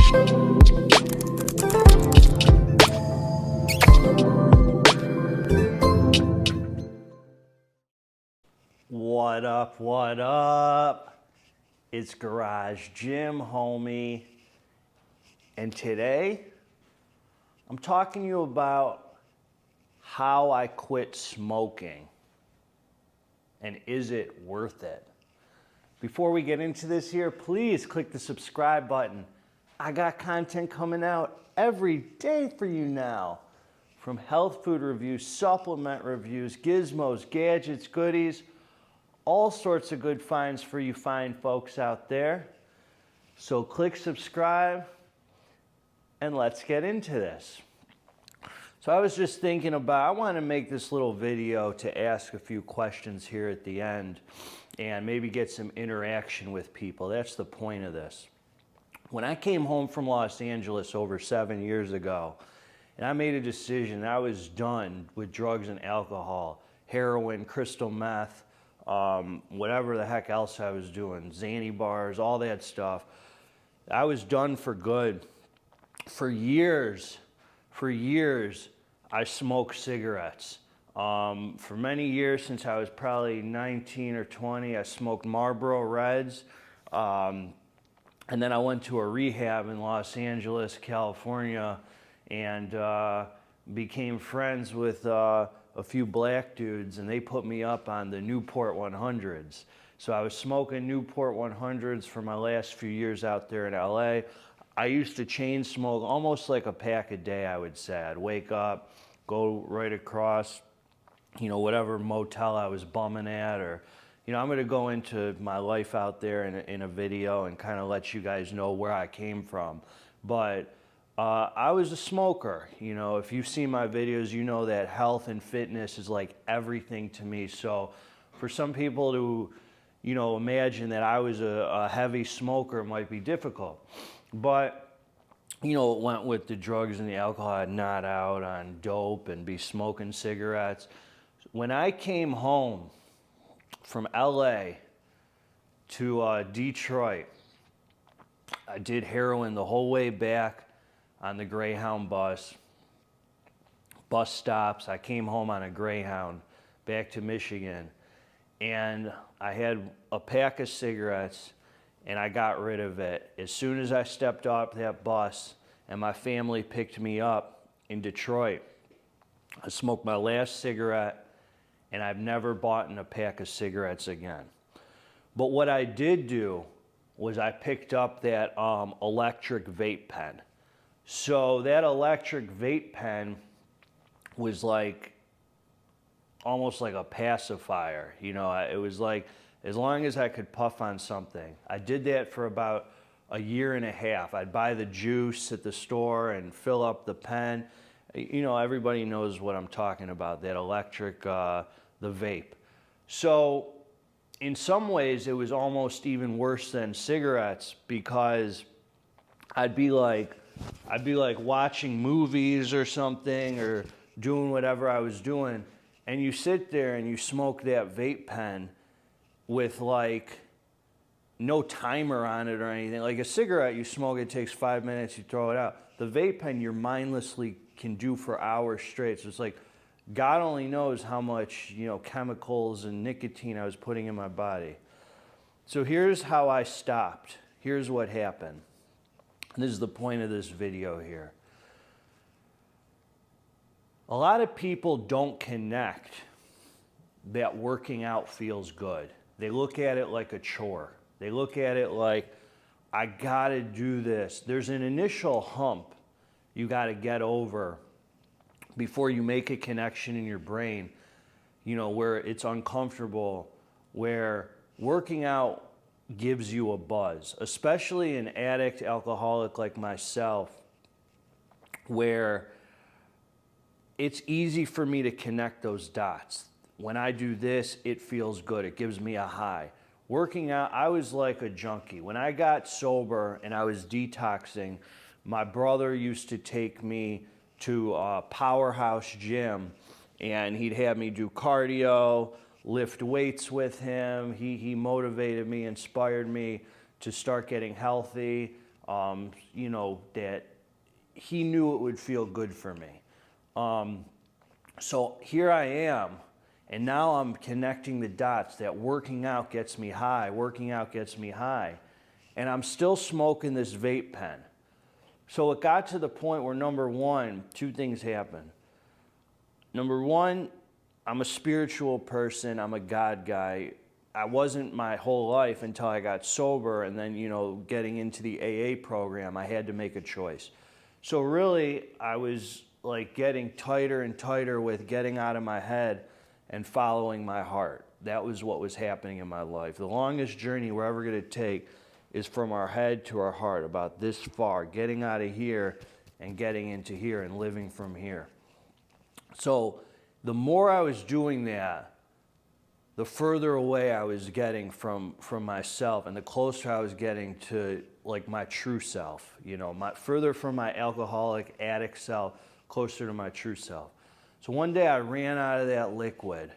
What up, what up? It's Garage Gym, homie. And today, I'm talking to you about how I quit smoking. And is it worth it? Before we get into this here, please click the subscribe button. I got content coming out every day for you now. From health food reviews, supplement reviews, gizmos, gadgets, goodies, all sorts of good finds for you fine folks out there. So click subscribe and let's get into this. So I was just thinking about, I want to make this little video to ask a few questions here at the end and maybe get some interaction with people. That's the point of this. When I came home from Los Angeles over 7 years ago, and I made a decision, I was done with drugs and alcohol, heroin, crystal meth, whatever the heck else I was doing, Xanny bars, all that stuff. I was done for good. For years, I smoked cigarettes. For many years, since I was probably 19 or 20, I smoked Marlboro Reds. And then I went to a rehab in Los Angeles, California, and became friends with a few black dudes, and they put me up on the Newport 100s. So I was smoking Newport 100s for my last few years out there in LA. I used to chain smoke almost like a pack a day, I would say. I'd wake up, go right across, whatever motel I was bumming at, or, I'm going to go into my life out there in a video and kind of let you guys know where I came from. But I was a smoker. If you've seen my videos, you know that health and fitness is like everything to me. So for some people to, imagine that I was a heavy smoker might be difficult. But, it went with the drugs and the alcohol. I'd not out on dope and be smoking cigarettes. When I came home from LA to Detroit, I did heroin the whole way back on the Greyhound bus stops. I came home on a Greyhound back to Michigan, and I had a pack of cigarettes, and I got rid of it. As soon as I stepped off that bus and my family picked me up in Detroit, I smoked my last cigarette, and I've never bought in a pack of cigarettes again. But what I did do was I picked up that electric vape pen. So that electric vape pen was like almost like a pacifier. It was like, as long as I could puff on something. I did that for about a year and a half. I'd buy the juice at the store and fill up the pen. Everybody knows what I'm talking about, that electric, the vape. So in some ways, it was almost even worse than cigarettes, because I'd be like watching movies or something, or doing whatever I was doing, and you sit there and you smoke that vape pen with like no timer on it or anything. Like a cigarette, you smoke, it takes 5 minutes, you throw it out. The vape pen, you mindlessly can do for hours straight. So it's like, God only knows how much, chemicals and nicotine I was putting in my body. So here's how I stopped. Here's what happened. And this is the point of this video here. A lot of people don't connect that working out feels good. They look at it like a chore. They look at it like, I gotta do this. There's an initial hump you gotta get over before you make a connection in your brain, where it's uncomfortable, where working out gives you a buzz, especially an addict, alcoholic like myself, where it's easy for me to connect those dots. When I do this, it feels good. It gives me a high. Working out, I was like a junkie. When I got sober and I was detoxing, my brother used to take me to a powerhouse gym, and he'd have me do cardio, lift weights with him. He motivated me, inspired me to start getting healthy. you know, that he knew it would feel good for me. So here I am, and now I'm connecting the dots that working out gets me high, working out gets me high, and I'm still smoking this vape pen. So it got to the point where, number one, two things happened. Number one, I'm a spiritual person, I'm a God guy. I wasn't my whole life until I got sober, and then, you know, getting into the AA program, I had to make a choice. So really, I was like getting tighter and tighter with getting out of my head and following my heart. That was what was happening in my life. The longest journey we're ever going to take is from our head to our heart, about this far, getting out of here and getting into here and living from here. So the more I was doing that, the further away I was getting from myself, and the closer I was getting to like my true self, you know, further from my alcoholic addict self, closer to my true self. So one day I ran out of that liquid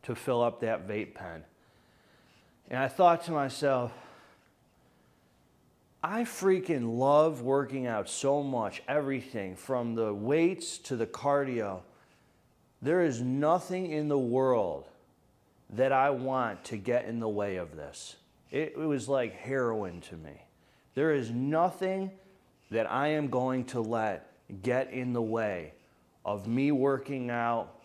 to fill up that vape pen. And I thought to myself, I freaking love working out so much, everything from the weights to the cardio. There is nothing in the world that I want to get in the way of this. It was like heroin to me. There is nothing that I am going to let get in the way of me working out,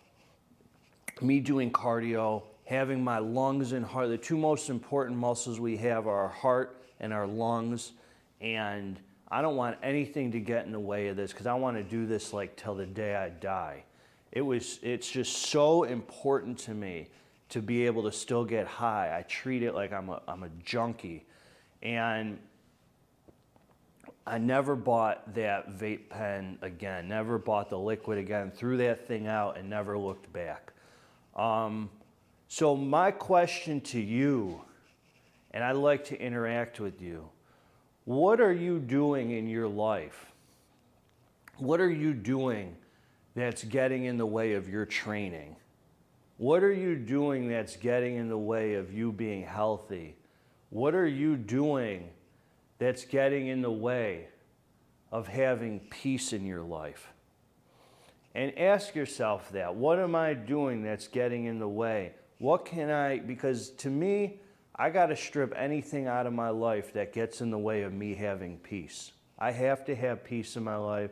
me doing cardio, having my lungs and heart. The two most important muscles we have are our heart and our lungs. And I don't want anything to get in the way of this, because I want to do this like till the day I die. It's just so important to me to be able to still get high. I treat it like I'm a junkie. And I never bought that vape pen again, never bought the liquid again, threw that thing out and never looked back. So my question to you, and I'd like to interact with you, what are you doing in your life? What are you doing that's getting in the way of your training? What are you doing that's getting in the way of you being healthy? What are you doing that's getting in the way of having peace in your life? And ask yourself that. What am I doing that's getting in the way? What can I, because to me, I got to strip anything out of my life that gets in the way of me having peace. I have to have peace in my life,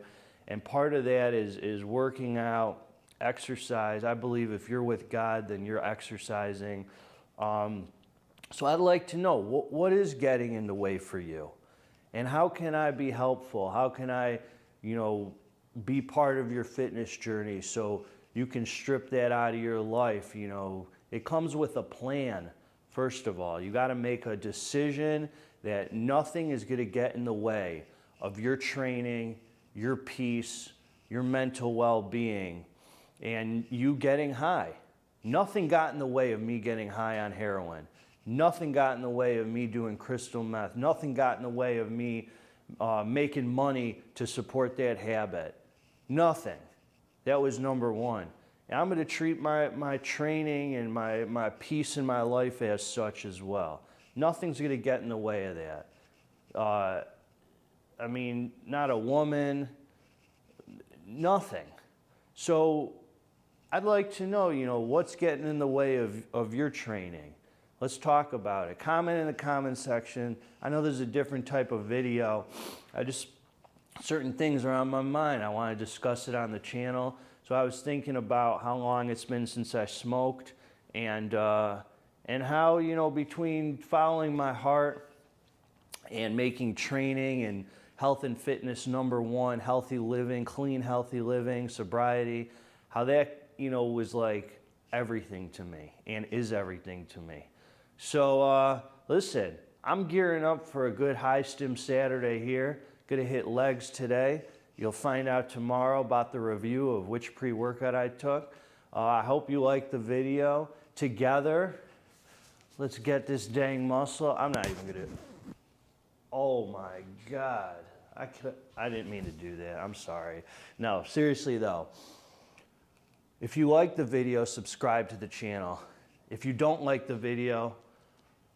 and part of that is working out, exercise. I believe if you're with God, then you're exercising. So I'd like to know, what is getting in the way for you? And how can I be helpful? How can I, you know, be part of your fitness journey so you can strip that out of your life? You know, it comes with a plan, first of all. You got to make a decision that nothing is going to get in the way of your training, your peace, your mental well-being, and you getting high. Nothing got in the way of me getting high on heroin. Nothing got in the way of me doing crystal meth. Nothing got in the way of me making money to support that habit. Nothing. That was number one. And I'm going to treat my training and my peace in my life as such as well. Nothing's going to get in the way of that. I mean, not a woman, nothing. So I'd like to know, you know, what's getting in the way of your training. Let's talk about it. Comment in the comment section. I know there's a different type of video. Certain things are on my mind. I want to discuss it on the channel. So I was thinking about how long it's been since I smoked, and how, you know, between following my heart and making training and health and fitness number one, healthy living, clean, healthy living, sobriety, how that, you know, was like everything to me and is everything to me. So listen, I'm gearing up for a good high stim Saturday here. Gonna hit legs today. You'll find out tomorrow about the review of which pre-workout I took. I hope you liked the video. Together, let's get this dang muscle. I'm not even gonna, oh my God. I didn't mean to do that, I'm sorry. No, seriously though, if you like the video, subscribe to the channel. If you don't like the video,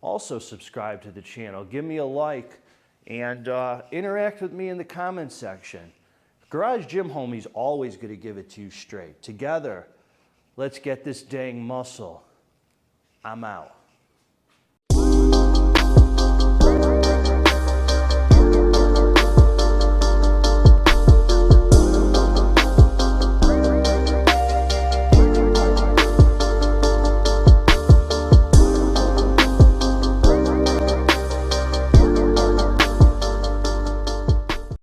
also subscribe to the channel. Give me a like and interact with me in the comments section. Garage Gym Homie's always going to give it to you straight. Together, let's get this dang muscle. I'm out.